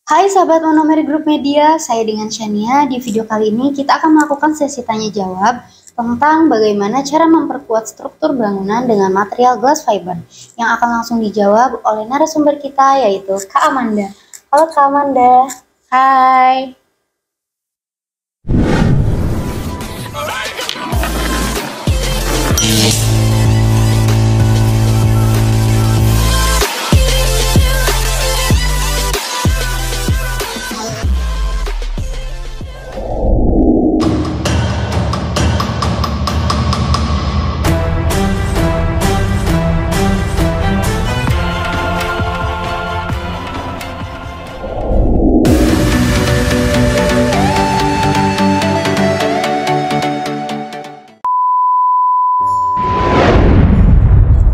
Hai sahabat Monomer Group Media, saya dengan Shania. Di video kali ini kita akan melakukan sesi tanya jawab tentang bagaimana cara memperkuat struktur bangunan dengan material glass fiber, yang akan langsung dijawab oleh narasumber kita, yaitu Kak Amanda. Halo Kak Amanda. Hai.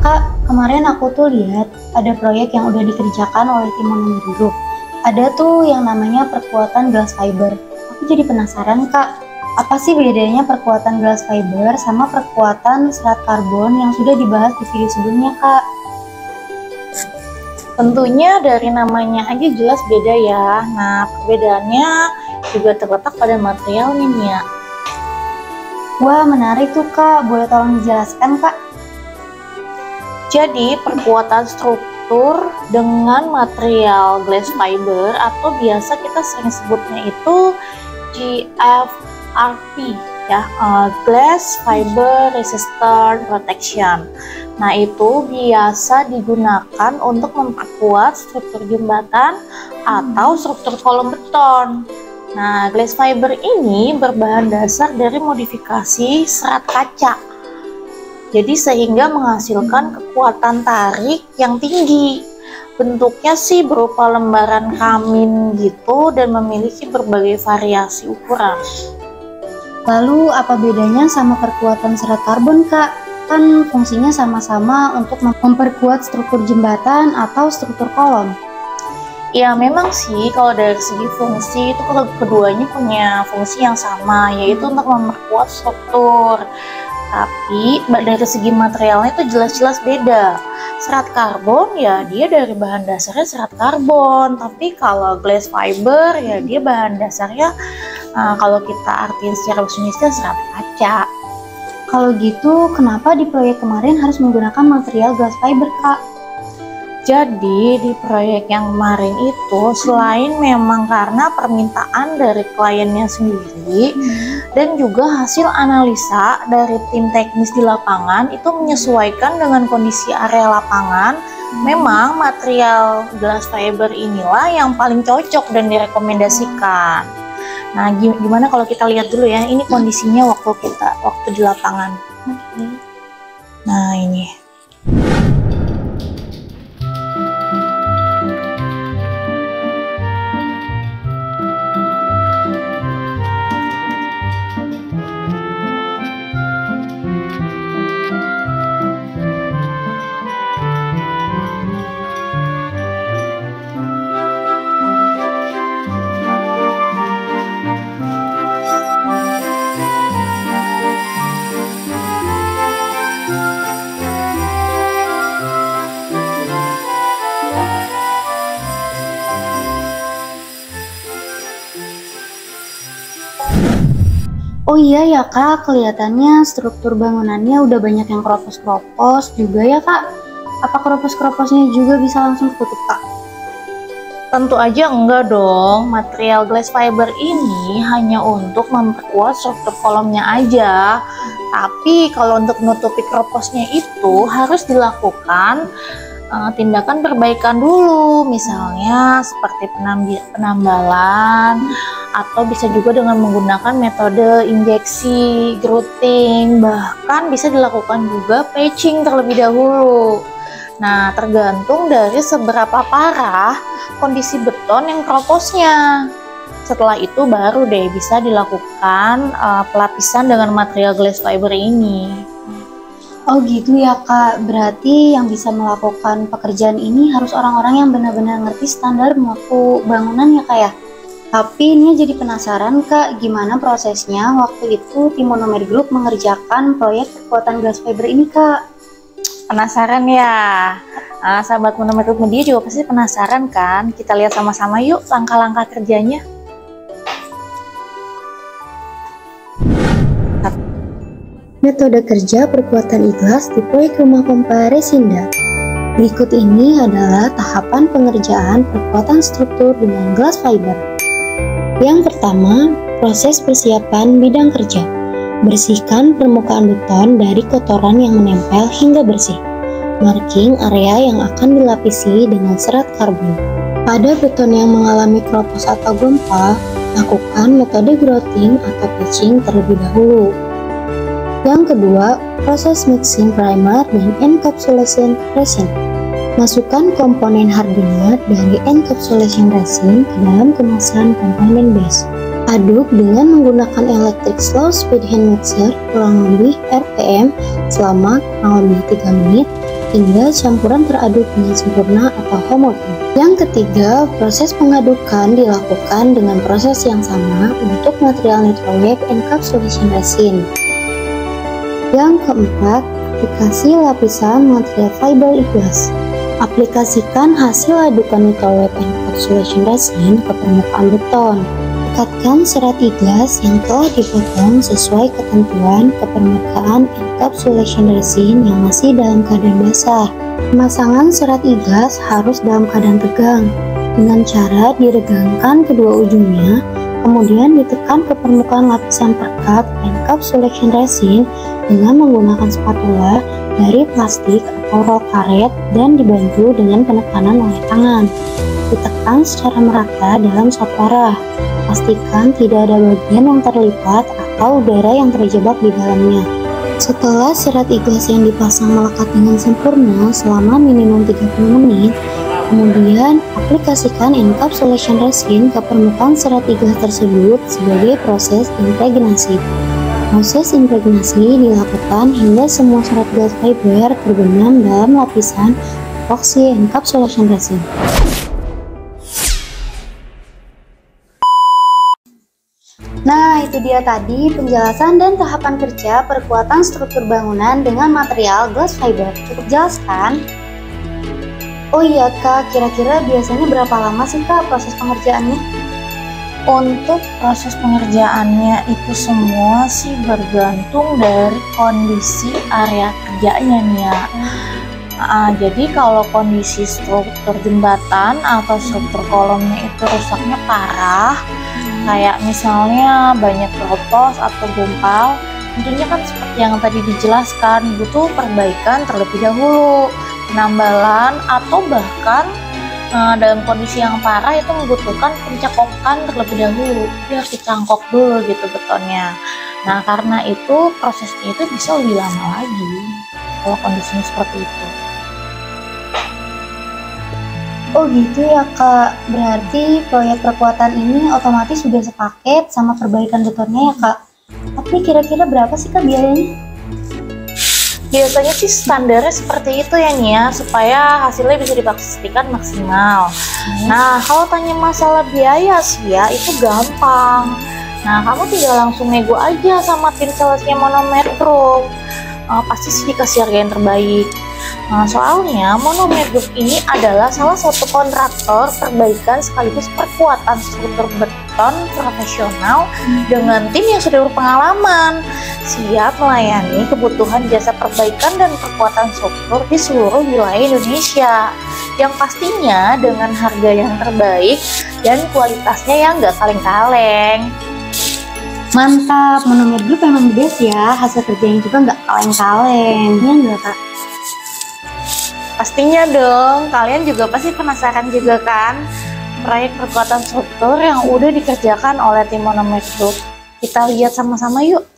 Kak, kemarin aku tuh lihat ada proyek yang udah dikerjakan oleh tim Monomer Group. Ada tuh yang namanya perkuatan glass fiber. Aku jadi penasaran Kak, apa sih bedanya perkuatan glass fiber sama perkuatan serat karbon yang sudah dibahas di video sebelumnya Kak? Tentunya dari namanya aja jelas beda ya. Nah, perbedaannya juga terletak pada materialnya nih ya. Wah, menarik tuh Kak, boleh tolong dijelaskan Kak? Jadi, perkuatan struktur dengan material glass fiber atau biasa kita sering sebutnya itu GFRP ya, Glass Fiber Resistant Protection. Nah, itu biasa digunakan untuk memperkuat struktur jembatan atau struktur kolom beton. Nah, glass fiber ini berbahan dasar dari modifikasi serat kaca. Jadi sehingga menghasilkan kekuatan tarik yang tinggi. Bentuknya sih berupa lembaran kamin gitu dan memiliki berbagai variasi ukuran. Lalu apa bedanya sama perkuatan serat karbon Kak? Kan fungsinya sama-sama untuk memperkuat struktur jembatan atau struktur kolom. Ya memang sih kalau dari segi fungsi itu keduanya punya fungsi yang sama, yaitu untuk memperkuat struktur. Tapi dari segi materialnya itu jelas-jelas beda. Serat karbon ya dia dari bahan dasarnya serat karbon, tapi kalau glass fiber ya dia bahan dasarnya kalau kita artiin secara bisnisnya serat kaca. Kalau gitu, kenapa di proyek kemarin harus menggunakan material glass fiber, Kak? Jadi di proyek yang kemarin itu selain memang karena permintaan dari kliennya sendiri dan juga hasil analisa dari tim teknis di lapangan itu menyesuaikan dengan kondisi area lapangan, memang material glass fiber inilah yang paling cocok dan direkomendasikan. Nah, gimana kalau kita lihat dulu ya, ini kondisinya waktu di lapangan. Nah, ini. Oh iya ya Kak, kelihatannya struktur bangunannya udah banyak yang keropos-keropos juga ya Kak. Apa keropos-keroposnya juga bisa langsung tutup Kak? Tentu aja enggak dong, material glass fiber ini hanya untuk memperkuat struktur kolomnya aja. Tapi kalau untuk menutupi keroposnya itu harus dilakukan tindakan perbaikan dulu, misalnya seperti penambalan atau bisa juga dengan menggunakan metode injeksi, grouting, bahkan bisa dilakukan juga patching terlebih dahulu. Nah, tergantung dari seberapa parah kondisi beton yang keroposnya. Setelah itu baru deh bisa dilakukan pelapisan dengan material glass fiber ini. Oh gitu ya Kak, berarti yang bisa melakukan pekerjaan ini harus orang-orang yang benar-benar ngerti standar mutu bangunan ya Kak ya? Tapi ini jadi penasaran Kak, gimana prosesnya waktu itu tim Monomer Group mengerjakan proyek perkuatan glass fiber ini Kak? Penasaran ya? Nah, sahabat Monomer Group Media juga pasti penasaran kan? Kita lihat sama-sama yuk langkah-langkah kerjanya. Metode kerja perkuatan ikhlas di proyek rumah pompa Resinda. Berikut ini adalah tahapan pengerjaan perkuatan struktur dengan glass fiber. Yang pertama, proses persiapan bidang kerja. Bersihkan permukaan beton dari kotoran yang menempel hingga bersih. Marking area yang akan dilapisi dengan serat karbon. Pada beton yang mengalami keropos atau gempal, lakukan metode grouting atau patching terlebih dahulu. Yang kedua, proses mixing primer dan encapsulation resin. Masukkan komponen hardener dari encapsulation resin ke dalam kemasan komponen base. Aduk dengan menggunakan electric slow speed hand mixer kurang lebih RPM selama kurang lebih 3 menit hingga campuran teraduk dengan sempurna atau homogen. Yang ketiga, proses pengadukan dilakukan dengan proses yang sama untuk material nitrowave encapsulation resin. Yang keempat, aplikasi lapisan material fiber ikhlas. Aplikasikan hasil adukan nitrowave encapsulation resin ke permukaan beton. Dekatkan serat ikhlas yang telah dipotong sesuai ketentuan ke permukaan encapsulation resin yang masih dalam keadaan basah. Pemasangan serat ikhlas harus dalam keadaan tegang, dengan cara diregangkan kedua ujungnya, kemudian ditekan ke permukaan lapisan perekat encapsulation resin dengan menggunakan spatula dari plastik atau roll karet dan dibantu dengan penekanan oleh tangan. Ditekan secara merata dalam satu arah. Pastikan tidak ada bagian yang terlipat atau udara yang terjebak di dalamnya. Setelah serat ikhlas yang dipasang melekat dengan sempurna selama minimum 30 menit, kemudian aplikasikan encapsulation resin ke permukaan serat ikhlas tersebut sebagai proses impregnasi. Proses impregnasi dilakukan hingga semua serat glass fiber terbenam dalam lapisan epoxy encapsulation resin. Nah, itu dia tadi penjelasan dan tahapan kerja perkuatan struktur bangunan dengan material glass fiber. Cukup jelas kan? Oh iya Kak, kira-kira biasanya berapa lama sih Kak proses pengerjaannya? Untuk proses pengerjaannya itu semua sih bergantung dari kondisi area kerjanya nih ya. Jadi kalau kondisi struktur jembatan atau struktur kolomnya itu rusaknya parah, kayak misalnya banyak keropos atau gumpal, tentunya kan seperti yang tadi dijelaskan, butuh perbaikan terlebih dahulu, penambalan atau bahkan dalam kondisi yang parah itu membutuhkan pencekokan terlebih dahulu. Jadi harus dicangkok dulu gitu betonnya. Nah, karena itu prosesnya itu bisa lebih lama lagi kalau kondisinya seperti itu. Oh gitu ya Kak, berarti proyek perkuatan ini otomatis sudah sepaket sama perbaikan betonnya ya Kak. Tapi kira-kira berapa sih Kak biayanya? Biasanya sih standarnya seperti itu ya Nia, supaya hasilnya bisa dipastikan maksimal. Nah, kalau tanya masalah biaya sih ya, itu gampang. Nah, kamu tinggal langsung nego aja sama tim salesnya Monomer Group. Pasti sih dikasih harga yang terbaik. Nah, soalnya Monomer Group ini adalah salah satu kontraktor perbaikan sekaligus perkuatan struktur beton profesional dengan tim yang sudah berpengalaman, siap melayani kebutuhan jasa perbaikan dan perkuatan struktur di seluruh wilayah Indonesia, yang pastinya dengan harga yang terbaik dan kualitasnya yang nggak kaleng-kaleng. Mantap, Monomer Group emang the best ya, hasil kerjanya juga nggak kaleng-kaleng, ya nggak Kak? Pastinya dong, kalian juga pasti penasaran juga kan proyek perkuatan struktur yang udah dikerjakan oleh tim Monomer Group. Kita lihat sama-sama yuk.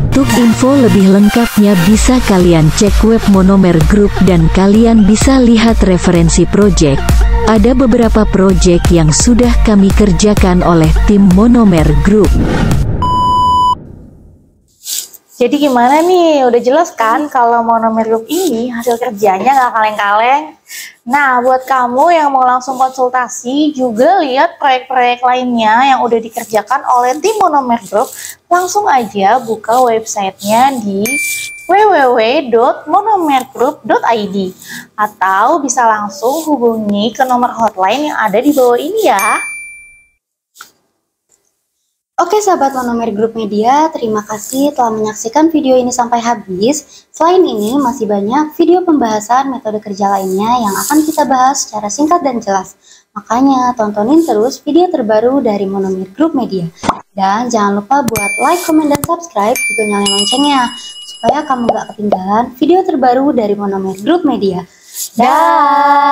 Untuk info lebih lengkapnya bisa kalian cek web Monomer Group dan kalian bisa lihat referensi proyek. Ada beberapa proyek yang sudah kami kerjakan oleh tim Monomer Group. Jadi gimana nih? Udah jelas kan kalau Monomer Group ini hasil kerjanya nggak kaleng-kaleng? Nah, buat kamu yang mau langsung konsultasi, juga lihat proyek-proyek lainnya yang udah dikerjakan oleh tim Monomer Group, langsung aja buka websitenya di www.monomergroup.id atau bisa langsung hubungi ke nomor hotline yang ada di bawah ini ya. Oke sahabat Monomer Group Media, terima kasih telah menyaksikan video ini sampai habis. Selain ini, masih banyak video pembahasan metode kerja lainnya yang akan kita bahas secara singkat dan jelas. Makanya tontonin terus video terbaru dari Monomer Group Media. Dan jangan lupa buat like, komen, dan subscribe, juga nyalain loncengnya, supaya kamu gak ketinggalan video terbaru dari Monomer Group Media. Dah!